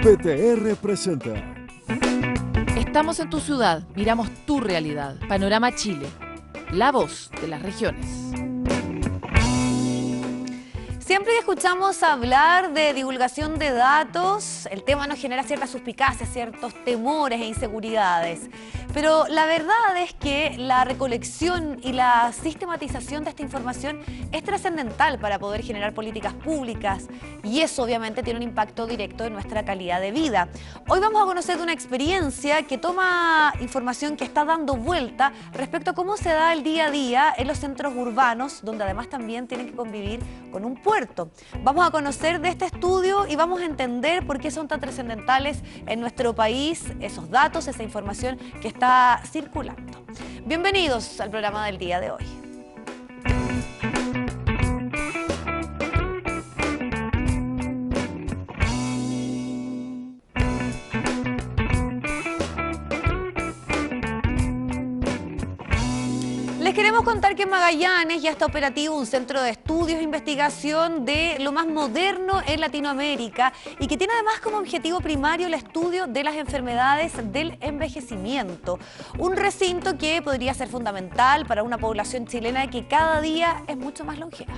PTR presenta. Estamos en tu ciudad, miramos tu realidad. Panorama Chile, la voz de las regiones. Siempre que escuchamos hablar de divulgación de datos, el tema nos genera ciertas suspicacias, ciertos temores e inseguridades. Pero la verdad es que la recolección y la sistematización de esta información es trascendental para poder generar políticas públicas y eso obviamente tiene un impacto directo en nuestra calidad de vida. Hoy vamos a conocer de una experiencia que toma información que está dando vuelta respecto a cómo se da el día a día en los centros urbanos, donde además también tienen que convivir con un puerto. Vamos a conocer de este estudio y vamos a entender por qué son tan trascendentales en nuestro país esos datos, esa información que está circulando. Bienvenidos al programa del día de hoy. Les queremos contar que en Magallanes ya está operativo un centro de estudios e investigación de lo más moderno en Latinoamérica y que tiene además como objetivo primario el estudio de las enfermedades del envejecimiento. Un recinto que podría ser fundamental para una población chilena que cada día es mucho más longeva.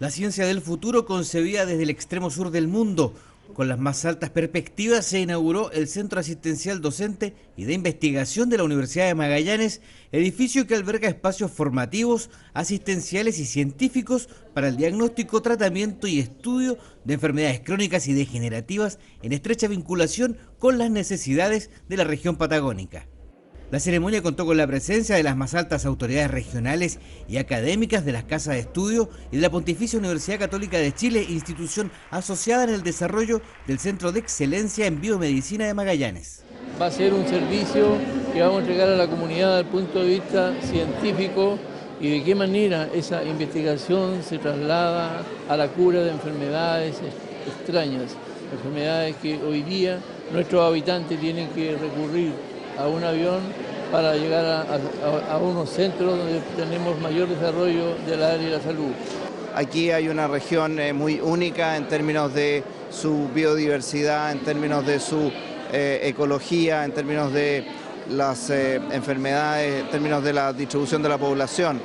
La ciencia del futuro concebida desde el extremo sur del mundo. Con las más altas perspectivas se inauguró el Centro Asistencial Docente y de Investigación de la Universidad de Magallanes, edificio que alberga espacios formativos, asistenciales y científicos para el diagnóstico, tratamiento y estudio de enfermedades crónicas y degenerativas en estrecha vinculación con las necesidades de la región patagónica. La ceremonia contó con la presencia de las más altas autoridades regionales y académicas de las casas de estudio y de la Pontificia Universidad Católica de Chile, institución asociada en el desarrollo del Centro de Excelencia en Biomedicina de Magallanes. Va a ser un servicio que vamos a entregar a la comunidad desde el punto de vista científico y de qué manera esa investigación se traslada a la cura de enfermedades extrañas, enfermedades que hoy día nuestros habitantes tienen que recurrir a un avión para llegar a unos centros donde tenemos mayor desarrollo del área de la salud. Aquí hay una región muy única en términos de su biodiversidad, en términos de su ecología, en términos de las enfermedades, en términos de la distribución de la población.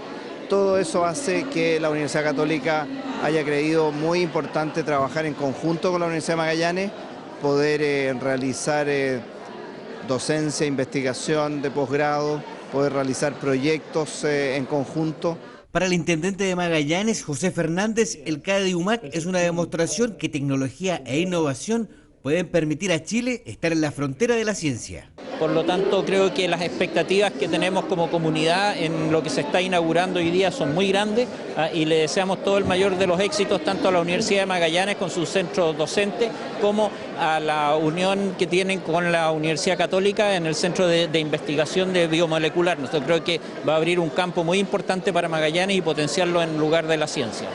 Todo eso hace que la Universidad Católica haya creído muy importante trabajar en conjunto con la Universidad de Magallanes, poder realizar docencia, investigación de posgrado, poder realizar proyectos en conjunto. Para el intendente de Magallanes, José Fernández, el CADE UMAC es una demostración que tecnología e innovación pueden permitir a Chile estar en la frontera de la ciencia. Por lo tanto, creo que las expectativas que tenemos como comunidad en lo que se está inaugurando hoy día son muy grandes y le deseamos todo el mayor de los éxitos tanto a la Universidad de Magallanes con su centro docente como a la unión que tienen con la Universidad Católica en el Centro de Investigación de Biomolecular. Nosotros creo que va a abrir un campo muy importante para Magallanes y potenciarlo en lugar de la ciencia.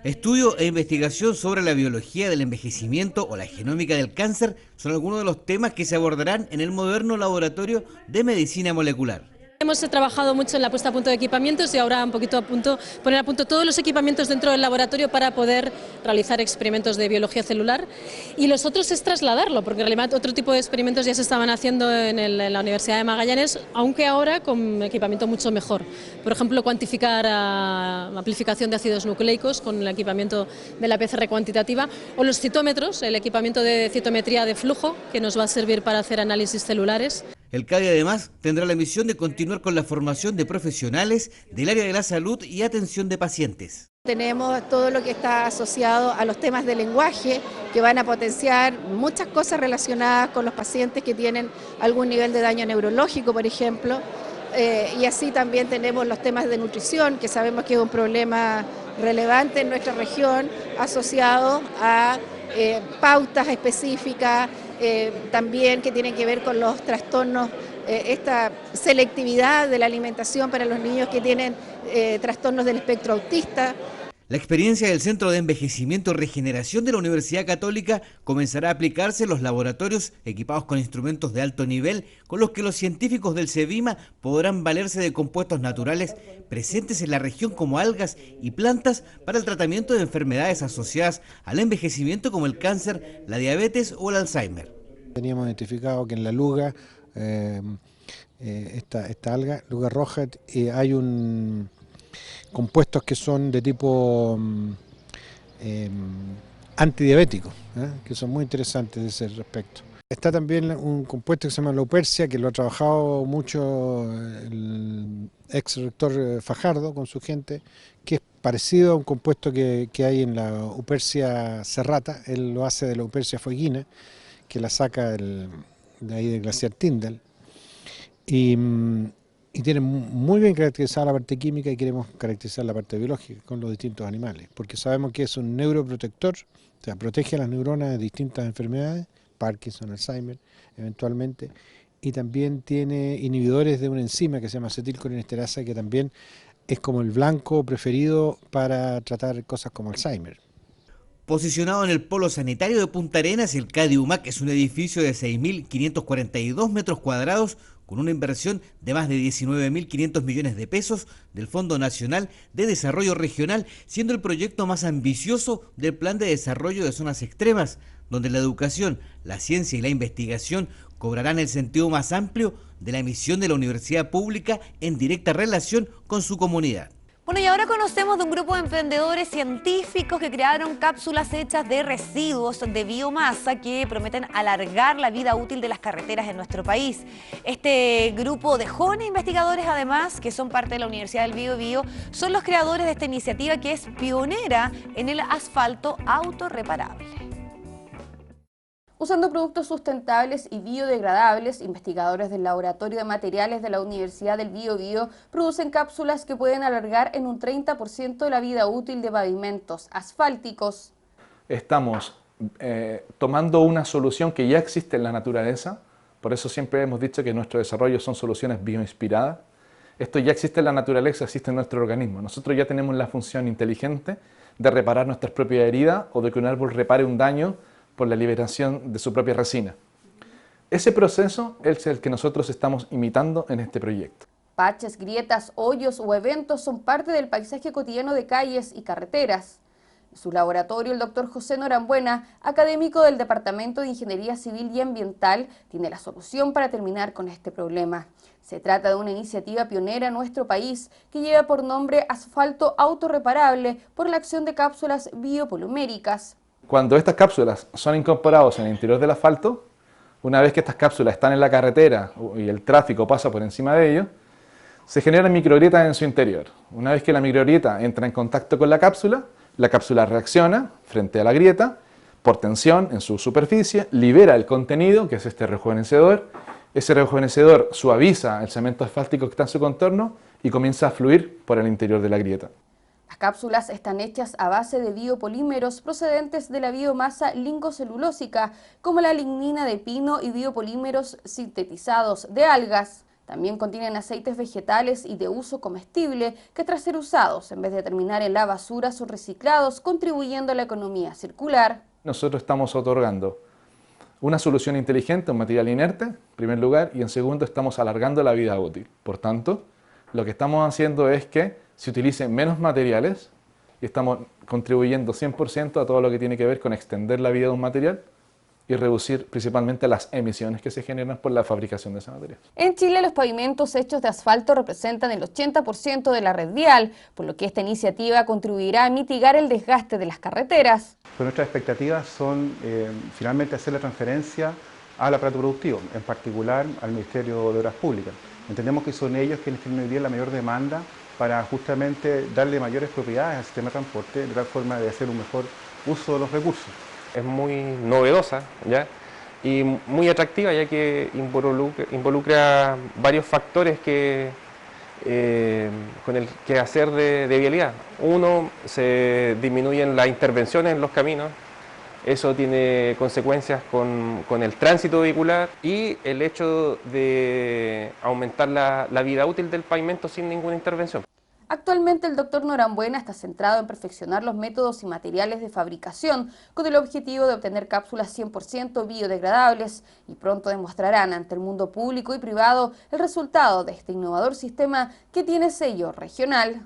Estudio e investigación sobre la biología del envejecimiento o la genómica del cáncer son algunos de los temas que se abordarán en el moderno laboratorio de medicina molecular. Hemos trabajado mucho en la puesta a punto de equipamientos y ahora un poquito poner a punto todos los equipamientos dentro del laboratorio para poder realizar experimentos de biología celular y los otros es trasladarlo, porque en realidad otro tipo de experimentos ya se estaban haciendo en la Universidad de Magallanes, aunque ahora con equipamiento mucho mejor. Por ejemplo, cuantificar amplificación de ácidos nucleicos con el equipamiento de la PCR cuantitativa o los citómetros, el equipamiento de citometría de flujo que nos va a servir para hacer análisis celulares. El CADE además tendrá la misión de continuar con la formación de profesionales del área de la salud y atención de pacientes. Tenemos todo lo que está asociado a los temas de lenguaje que van a potenciar muchas cosas relacionadas con los pacientes que tienen algún nivel de daño neurológico, por ejemplo. Y así también tenemos los temas de nutrición, que sabemos que es un problema relevante en nuestra región, asociado a pautas específicas, también que tienen que ver con los trastornos, esta selectividad de la alimentación para los niños que tienen trastornos del espectro autista. La experiencia del Centro de Envejecimiento y Regeneración de la Universidad Católica comenzará a aplicarse en los laboratorios equipados con instrumentos de alto nivel, con los que los científicos del CEVIMA podrán valerse de compuestos naturales presentes en la región como algas y plantas para el tratamiento de enfermedades asociadas al envejecimiento como el cáncer, la diabetes o el Alzheimer. Teníamos identificado que en la luga, esta alga, luga roja, hay compuestos que son de tipo antidiabético, que son muy interesantes de ese respecto. Está también un compuesto que se llama la Upersia, que lo ha trabajado mucho el ex rector Fajardo con su gente, que es parecido a un compuesto que hay en la Upersia serrata. Él lo hace de la Upersia fueguina, que la saca de ahí del glaciar Tyndall. Y tiene muy bien caracterizada la parte química y queremos caracterizar la parte biológica con los distintos animales, porque sabemos que es un neuroprotector, o sea, protege a las neuronas de distintas enfermedades, Parkinson, Alzheimer, eventualmente, y también tiene inhibidores de una enzima que se llama acetilcolinesterasa, que también es como el blanco preferido para tratar cosas como Alzheimer. Posicionado en el polo sanitario de Punta Arenas, el CADI UMAC es un edificio de 6.542 metros cuadrados con una inversión de más de 19.500 millones de pesos del Fondo Nacional de Desarrollo Regional, siendo el proyecto más ambicioso del Plan de Desarrollo de Zonas Extremas, donde la educación, la ciencia y la investigación cobrarán el sentido más amplio de la misión de la universidad pública en directa relación con su comunidad. Bueno, y ahora conocemos de un grupo de emprendedores científicos que crearon cápsulas hechas de residuos de biomasa que prometen alargar la vida útil de las carreteras en nuestro país. Este grupo de jóvenes investigadores, además, que son parte de la Universidad del Biobío, son los creadores de esta iniciativa que es pionera en el asfalto autorreparable. Usando productos sustentables y biodegradables, investigadores del Laboratorio de Materiales de la Universidad del Biobío producen cápsulas que pueden alargar en un 30% la vida útil de pavimentos asfálticos. Estamos tomando una solución que ya existe en la naturaleza, por eso siempre hemos dicho que nuestro desarrollo son soluciones bioinspiradas. Esto ya existe en la naturaleza, existe en nuestro organismo. Nosotros ya tenemos la función inteligente de reparar nuestras propias heridas o de que un árbol repare un daño por la liberación de su propia resina. Ese proceso es el que nosotros estamos imitando en este proyecto. Baches, grietas, hoyos o eventos son parte del paisaje cotidiano de calles y carreteras. En su laboratorio, el doctor José Norambuena, académico del Departamento de Ingeniería Civil y Ambiental, tiene la solución para terminar con este problema. Se trata de una iniciativa pionera en nuestro país que lleva por nombre asfalto autorreparable por la acción de cápsulas biopoliméricas. Cuando estas cápsulas son incorporadas en el interior del asfalto, una vez que estas cápsulas están en la carretera y el tráfico pasa por encima de ellos, se generan microgrietas en su interior. Una vez que la microgrieta entra en contacto con la cápsula reacciona frente a la grieta por tensión en su superficie, libera el contenido, que es este rejuvenecedor. Ese rejuvenecedor suaviza el cemento asfáltico que está en su contorno y comienza a fluir por el interior de la grieta. Las cápsulas están hechas a base de biopolímeros procedentes de la biomasa lingocelulósica, como la lignina de pino y biopolímeros sintetizados de algas. También contienen aceites vegetales y de uso comestible que, tras ser usados, en vez de terminar en la basura, son reciclados, contribuyendo a la economía circular. Nosotros estamos otorgando una solución inteligente, un material inerte, en primer lugar, y en segundo estamos alargando la vida útil. Por tanto, lo que estamos haciendo es que se utilicen menos materiales y estamos contribuyendo 100% a todo lo que tiene que ver con extender la vida de un material y reducir principalmente las emisiones que se generan por la fabricación de ese material. En Chile, los pavimentos hechos de asfalto representan el 80% de la red vial, por lo que esta iniciativa contribuirá a mitigar el desgaste de las carreteras. Pues nuestras expectativas son finalmente hacer la transferencia al aparato productivo, en particular al Ministerio de Obras Públicas. Entendemos que son ellos quienes tienen hoy día la mayor demanda para justamente darle mayores propiedades al sistema de transporte, de tal forma de hacer un mejor uso de los recursos. Es muy novedosa, ¿ya? Y muy atractiva, ya que involucra varios factores con el quehacer de vialidad. Uno, se disminuyen las intervenciones en los caminos, eso tiene consecuencias con el tránsito vehicular y el hecho de aumentar la vida útil del pavimento sin ninguna intervención. Actualmente el doctor Norambuena está centrado en perfeccionar los métodos y materiales de fabricación con el objetivo de obtener cápsulas 100% biodegradables y pronto demostrarán ante el mundo público y privado el resultado de este innovador sistema que tiene sello regional.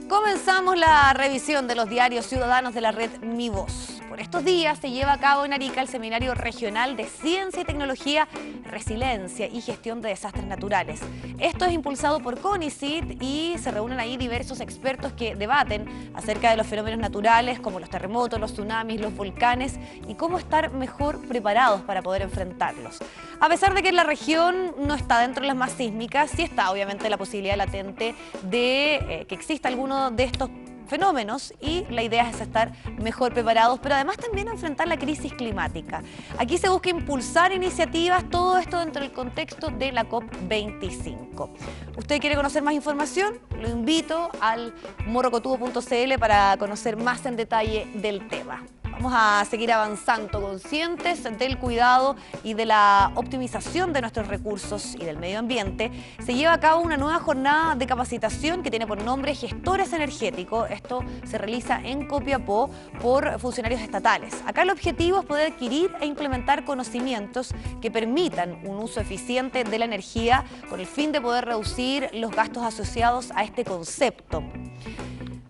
Comenzamos la revisión de los diarios ciudadanos de la red Mi Voz. Por estos días se lleva a cabo en Arica el Seminario Regional de Ciencia y Tecnología, Resiliencia y Gestión de Desastres Naturales. Esto es impulsado por CONICYT y se reúnen ahí diversos expertos que debaten acerca de los fenómenos naturales como los terremotos, los tsunamis, los volcanes y cómo estar mejor preparados para poder enfrentarlos. A pesar de que la región no está dentro de las más sísmicas, sí está obviamente la posibilidad latente de que exista alguno de estos fenómenos y la idea es estar mejor preparados, pero además también enfrentar la crisis climática. Aquí se busca impulsar iniciativas, todo esto dentro del contexto de la COP25. ¿Usted quiere conocer más información? Lo invito al morrocotubo.cl para conocer más en detalle del tema. Vamos a seguir avanzando, conscientes del cuidado y de la optimización de nuestros recursos y del medio ambiente. Se lleva a cabo una nueva jornada de capacitación que tiene por nombre Gestores Energéticos. Esto se realiza en Copiapó por funcionarios estatales. Acá el objetivo es poder adquirir e implementar conocimientos que permitan un uso eficiente de la energía con el fin de poder reducir los gastos asociados a este concepto.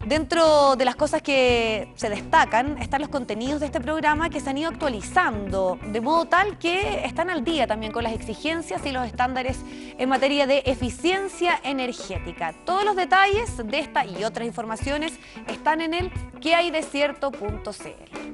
Dentro de las cosas que se destacan están los contenidos de este programa que se han ido actualizando de modo tal que están al día también con las exigencias y los estándares en materia de eficiencia energética. Todos los detalles de esta y otras informaciones están en el quehaydecierto.cl.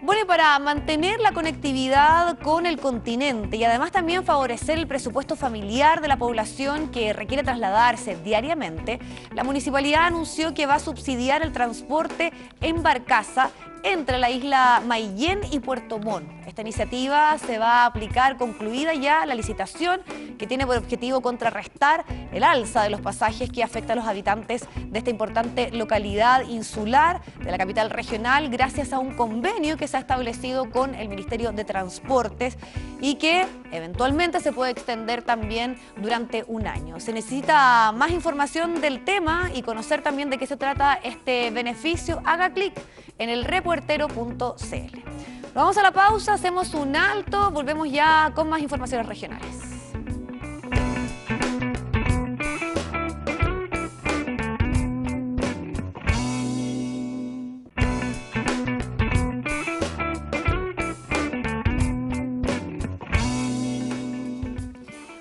Bueno, y para mantener la conectividad con el continente y además también favorecer el presupuesto familiar de la población que requiere trasladarse diariamente, la municipalidad anunció que va a subsidiar el transporte en barcaza entre la isla Maillén y Puerto Montt. Esta iniciativa se va a aplicar concluida ya la licitación que tiene por objetivo contrarrestar el alza de los pasajes que afecta a los habitantes de esta importante localidad insular de la capital regional gracias a un convenio que se ha establecido con el Ministerio de Transportes y que eventualmente se puede extender también durante un año. Se necesita más información del tema y conocer también de qué se trata este beneficio. Haga clic en el reportero.cl. Vamos a la pausa, hacemos un alto, volvemos ya con más informaciones regionales.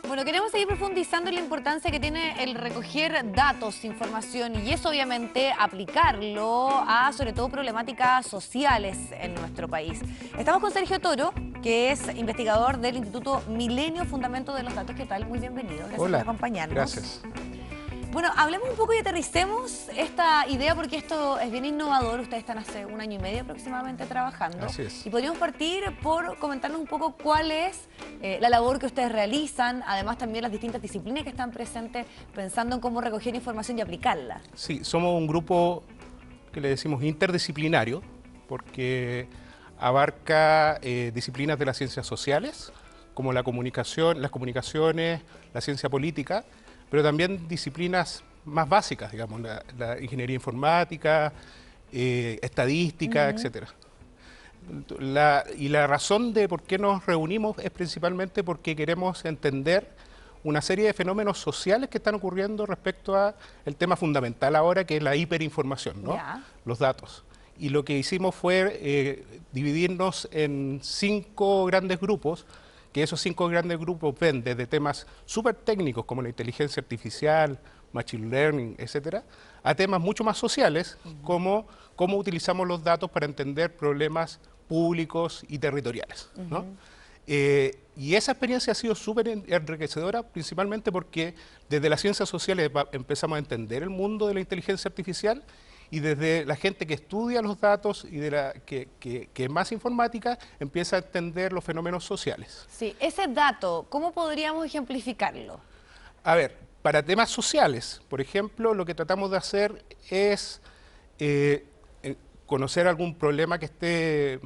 Bueno, queremos seguir profundizando en la importancia que tiene el recoger datos, información y eso obviamente aplicarlo a sobre todo problemáticas sociales en nuestro país. Estamos con Sergio Toro, que es investigador del Instituto Milenio Fundamento de los Datos. ¿Qué tal? Muy bienvenido. Gracias por acompañarnos. Gracias. Bueno, hablemos un poco y aterricemos esta idea porque esto es bien innovador. Ustedes están hace un año y medio aproximadamente trabajando. Así es. Y podríamos partir por comentarnos un poco cuál es la labor que ustedes realizan, además también las distintas disciplinas que están presentes pensando en cómo recoger información y aplicarla. Sí, somos un grupo que le decimos interdisciplinario porque abarca disciplinas de las ciencias sociales como la comunicación, las comunicaciones, la ciencia política, pero también disciplinas más básicas, digamos, la ingeniería informática, estadística, etcétera. Y la razón de por qué nos reunimos es principalmente porque queremos entender una serie de fenómenos sociales que están ocurriendo respecto a el tema fundamental ahora, que es la hiperinformación, ¿no? Los datos. Y lo que hicimos fue dividirnos en 5 grandes grupos, que esos 5 grandes grupos ven desde temas súper técnicos como la inteligencia artificial, machine learning, etcétera, a temas mucho más sociales como cómo utilizamos los datos para entender problemas públicos y territoriales, ¿no? Y esa experiencia ha sido súper enriquecedora, principalmente porque desde las ciencias sociales empezamos a entender el mundo de la inteligencia artificial y desde la gente que estudia los datos y de la que es más informática, empieza a entender los fenómenos sociales. Sí, ese dato, ¿cómo podríamos ejemplificarlo? A ver, para temas sociales, por ejemplo, lo que tratamos de hacer es conocer algún problema que esté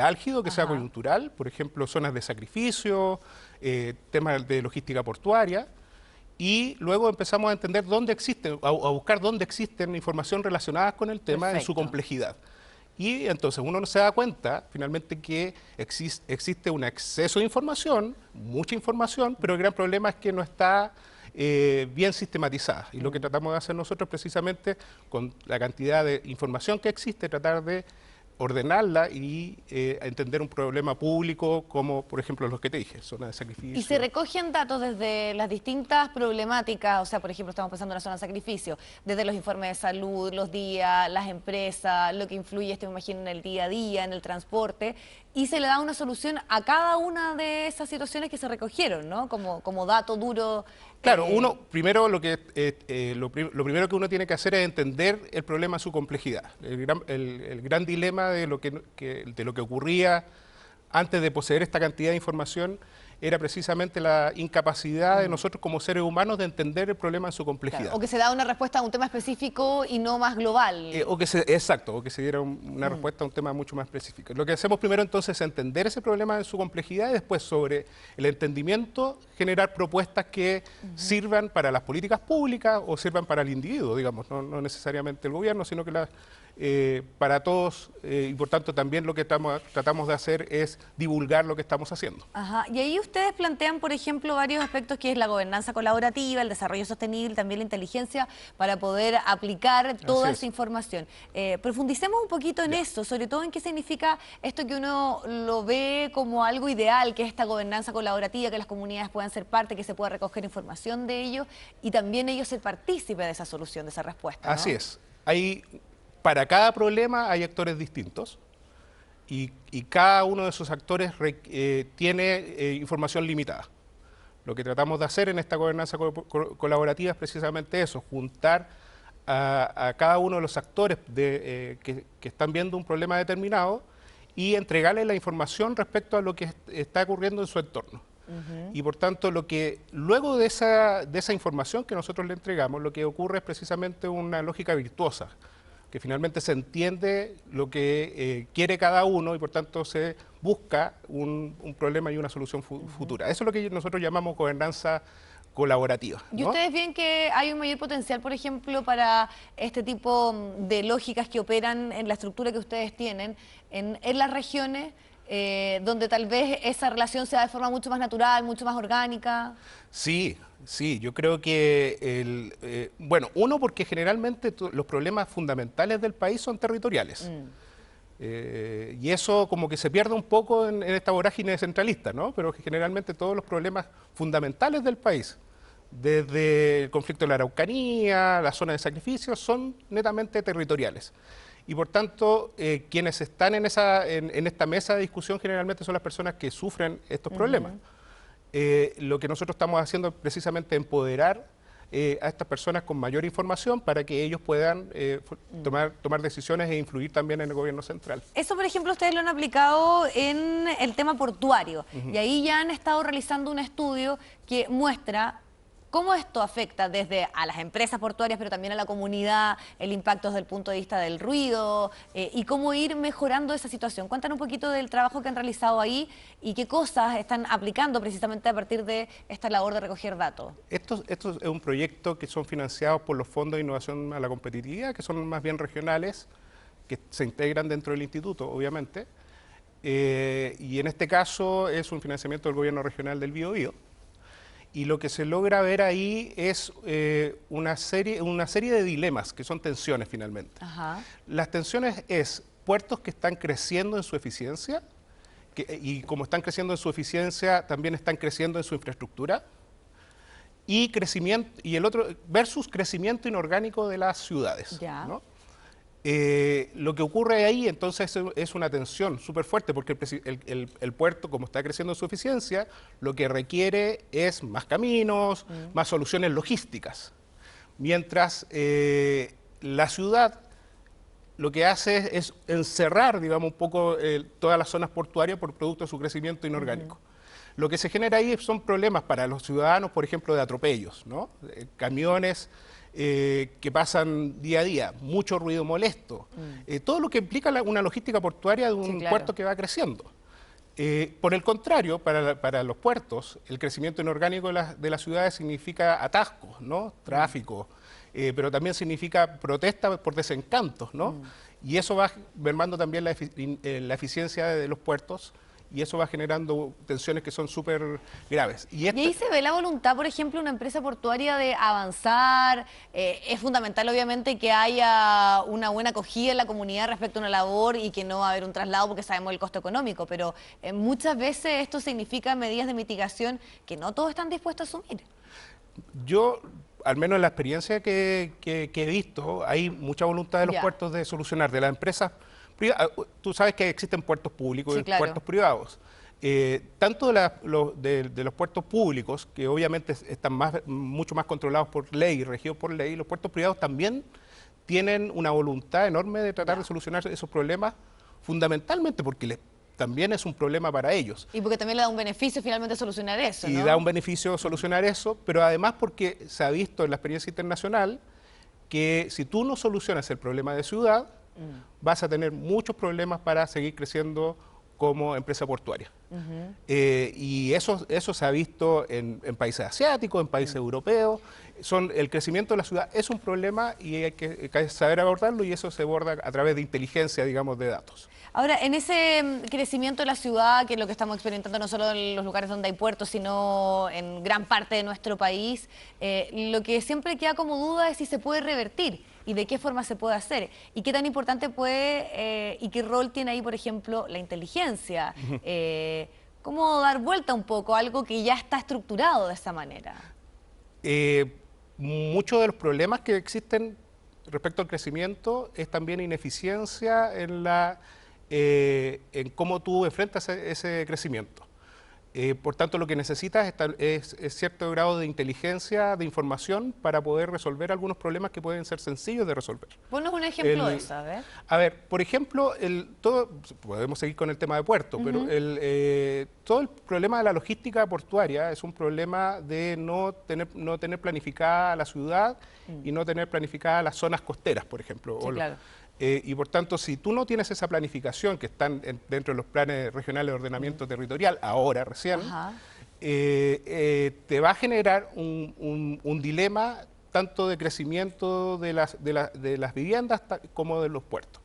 álgido, que sea coyuntural, por ejemplo, zonas de sacrificio, temas de logística portuaria, y luego empezamos a entender dónde existen, a buscar dónde existen información relacionada con el tema en su complejidad. Y entonces uno se da cuenta finalmente que existe un exceso de información, mucha información, pero el gran problema es que no está bien sistematizada. Y lo que tratamos de hacer nosotros precisamente con la cantidad de información que existe, tratar de ordenarla y entender un problema público como, por ejemplo, los que te dije, zona de sacrificio. Y se recogen datos desde las distintas problemáticas, o sea, por ejemplo, estamos pensando en la zona de sacrificio, desde los informes de salud, los días, las empresas, lo que influye, me imagino, en el día a día, en el transporte, y se le da una solución a cada una de esas situaciones que se recogieron, ¿no? Como dato duro. Claro, uno, primero lo primero que uno tiene que hacer es entender el problema, su complejidad. El gran dilema de lo que ocurría antes de poseer esta cantidad de información era precisamente la incapacidad de nosotros como seres humanos de entender el problema en su complejidad. Claro, o que se da una respuesta a un tema específico y no más global. Exacto, o que se diera una respuesta a un tema mucho más específico. Lo que hacemos primero entonces es entender ese problema en su complejidad y después sobre el entendimiento generar propuestas que sirvan para las políticas públicas o sirvan para el individuo, digamos, no necesariamente el gobierno, sino que para todos, y por tanto también lo que tratamos de hacer es divulgar lo que estamos haciendo. Ajá. Y ahí ustedes plantean, por ejemplo, varios aspectos que es la gobernanza colaborativa, el desarrollo sostenible, también la inteligencia para poder aplicar toda esa información. Profundicemos un poquito en eso, sobre todo en qué significa esto que uno lo ve como algo ideal, que es esta gobernanza colaborativa, que las comunidades puedan ser parte, que se pueda recoger información de ellos y también ellos ser partícipes de esa solución, de esa respuesta, ¿no? Así es. Para cada problema hay actores distintos y cada uno de esos actores tiene información limitada. Lo que tratamos de hacer en esta gobernanza colaborativa es precisamente eso, juntar a cada uno de los actores que están viendo un problema determinado y entregarles la información respecto a lo que está ocurriendo en su entorno. Y por tanto, luego de esa información que nosotros le entregamos, lo que ocurre es precisamente una lógica virtuosa, que finalmente se entiende lo que quiere cada uno y por tanto se busca un problema y una solución futura. Eso es lo que nosotros llamamos gobernanza colaborativa, ¿no? ¿Y ustedes ven que hay un mayor potencial, por ejemplo, para este tipo de lógicas que operan en la estructura que ustedes tienen en las regiones, donde tal vez esa relación sea de forma mucho más natural, mucho más orgánica? Sí, yo creo que, uno, porque generalmente los problemas fundamentales del país son territoriales. Y eso como que se pierde un poco en esta vorágine centralista, ¿no? Pero que generalmente todos los problemas fundamentales del país, desde el conflicto de la Araucanía, la zona de sacrificio, son netamente territoriales. Y por tanto, quienes están en esta mesa de discusión generalmente son las personas que sufren estos problemas. Lo que nosotros estamos haciendo es precisamente empoderar a estas personas con mayor información para que ellos puedan tomar decisiones e influir también en el gobierno central. Eso, por ejemplo, ustedes lo han aplicado en el tema portuario y ahí ya han estado realizando un estudio que muestra cómo esto afecta desde a las empresas portuarias, pero también a la comunidad, el impacto desde el punto de vista del ruido y cómo ir mejorando esa situación. Cuéntanos un poquito del trabajo que han realizado ahí y qué cosas están aplicando precisamente a partir de esta labor de recoger datos. Esto es un proyecto que son financiados por los fondos de innovación a la competitividad, que son más bien regionales, que se integran dentro del instituto, obviamente. Y en este caso es un financiamiento del gobierno regional del Biobío. Y lo que se logra ver ahí es una serie de dilemas, que son tensiones finalmente. Las tensiones es puertos que están creciendo en su eficiencia, y como están creciendo en su eficiencia, también están creciendo en su infraestructura, y el otro versus crecimiento inorgánico de las ciudades, ¿no? Lo que ocurre ahí entonces es una tensión súper fuerte porque el puerto, como está creciendo en su eficiencia, lo que requiere es más caminos, más soluciones logísticas, mientras la ciudad lo que hace es encerrar, digamos, un poco todas las zonas portuarias por producto de su crecimiento inorgánico. Lo que se genera ahí son problemas para los ciudadanos, por ejemplo, de atropellos, ¿no? Camiones que pasan día a día, mucho ruido molesto, todo lo que implica una logística portuaria de un puerto que va creciendo. Por el contrario, para los puertos, el crecimiento inorgánico de las ciudades significa atascos, ¿no? Tráfico, pero también significa protesta por desencantos, ¿no? Y eso va mermando también la eficiencia de los puertos, y eso va generando tensiones que son súper graves. Y ahí se ve la voluntad, por ejemplo, una empresa portuaria de avanzar. Es fundamental, obviamente, que haya una buena acogida en la comunidad respecto a una labor y que no va a haber un traslado porque sabemos el costo económico, pero muchas veces esto significa medidas de mitigación que no todos están dispuestos a asumir. Yo, al menos en la experiencia que he visto, hay mucha voluntad de los puertos de solucionar, de las empresas. Tú sabes que existen puertos públicos y puertos privados. Tanto de los puertos públicos, que obviamente están mucho más controlados por ley, regidos por ley, los puertos privados también tienen una voluntad enorme de tratar de solucionar esos problemas, fundamentalmente porque también es un problema para ellos. Y porque también le da un beneficio finalmente solucionar eso, ¿no? Y da un beneficio solucionar eso, pero además porque se ha visto en la experiencia internacional que si tú no solucionas el problema de ciudad, vas a tener muchos problemas para seguir creciendo como empresa portuaria. Y eso se ha visto en países asiáticos, en países europeos. El crecimiento de la ciudad es un problema y hay que saber abordarlo, y eso se aborda a través de inteligencia, digamos, de datos. Ahora, en ese crecimiento de la ciudad, que es lo que estamos experimentando no solo en los lugares donde hay puertos, sino en gran parte de nuestro país, lo que siempre queda como duda es si se puede revertir y de qué forma se puede hacer. Y qué tan importante y qué rol tiene ahí, por ejemplo, la inteligencia. ¿Cómo dar vuelta un poco a algo que ya está estructurado de esa manera? Muchos de los problemas que existen respecto al crecimiento es también ineficiencia en cómo tú enfrentas ese crecimiento. Por tanto, lo que necesitas es cierto grado de inteligencia, de información, para poder resolver algunos problemas que pueden ser sencillos de resolver. Ponos un ejemplo de eso, a ver. A ver, por ejemplo, podemos seguir con el tema de puerto, pero todo el problema de la logística portuaria es un problema de no tener planificada la ciudad y no tener planificadas las zonas costeras, por ejemplo. Sí, claro. Y por tanto, si tú no tienes esa planificación que están dentro de los planes regionales de ordenamiento territorial, ahora recién, te va a generar un dilema tanto de crecimiento de las viviendas como de los puertos.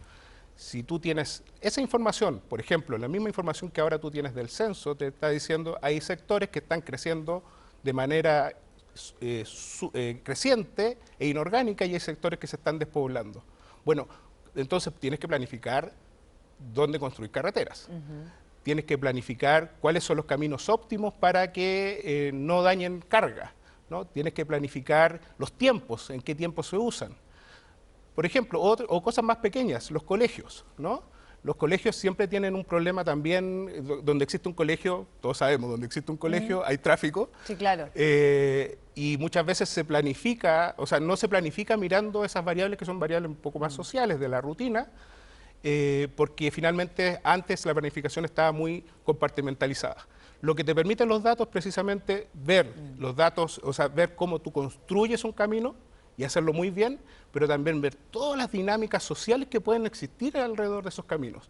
Si tú tienes esa información, por ejemplo, la misma información que ahora tú tienes del censo, te está diciendo hay sectores que están creciendo de manera creciente e inorgánica y hay sectores que se están despoblando. Bueno, entonces tienes que planificar dónde construir carreteras. Tienes que planificar cuáles son los caminos óptimos para que no dañen carga, ¿no? Tienes que planificar los tiempos, en qué tiempos se usan. Por ejemplo, o cosas más pequeñas, los colegios, ¿no? Los colegios siempre tienen un problema también, donde existe un colegio, todos sabemos, donde existe un colegio hay tráfico. Sí, claro. Y muchas veces se planifica, o sea, no se planifica mirando esas variables que son variables un poco más sociales de la rutina, porque finalmente antes la planificación estaba muy compartimentalizada. Lo que te permiten los datos es precisamente ver los datos, o sea, ver cómo tú construyes un camino y hacerlo muy bien, pero también ver todas las dinámicas sociales que pueden existir alrededor de esos caminos.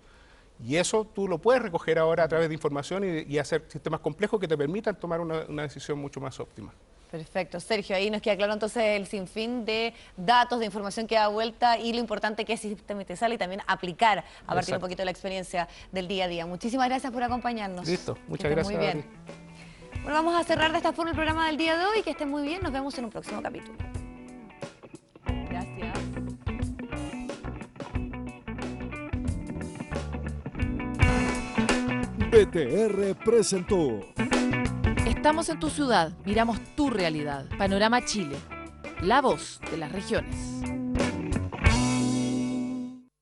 Y eso tú lo puedes recoger ahora a través de información y hacer sistemas complejos que te permitan tomar una decisión mucho más óptima. Perfecto. Sergio, ahí nos queda claro entonces el sinfín de datos, de información que da vuelta y lo importante que es sistematizar y también aplicar a partir un poquito de la experiencia del día a día. Muchísimas gracias por acompañarnos. Listo, muchas gracias. Muy bien. Bueno, vamos a cerrar de esta forma el programa del día de hoy. Que estén muy bien, nos vemos en un próximo capítulo. Gracias. BTR presentó. Estamos en tu ciudad, miramos tu realidad. Panorama Chile, la voz de las regiones.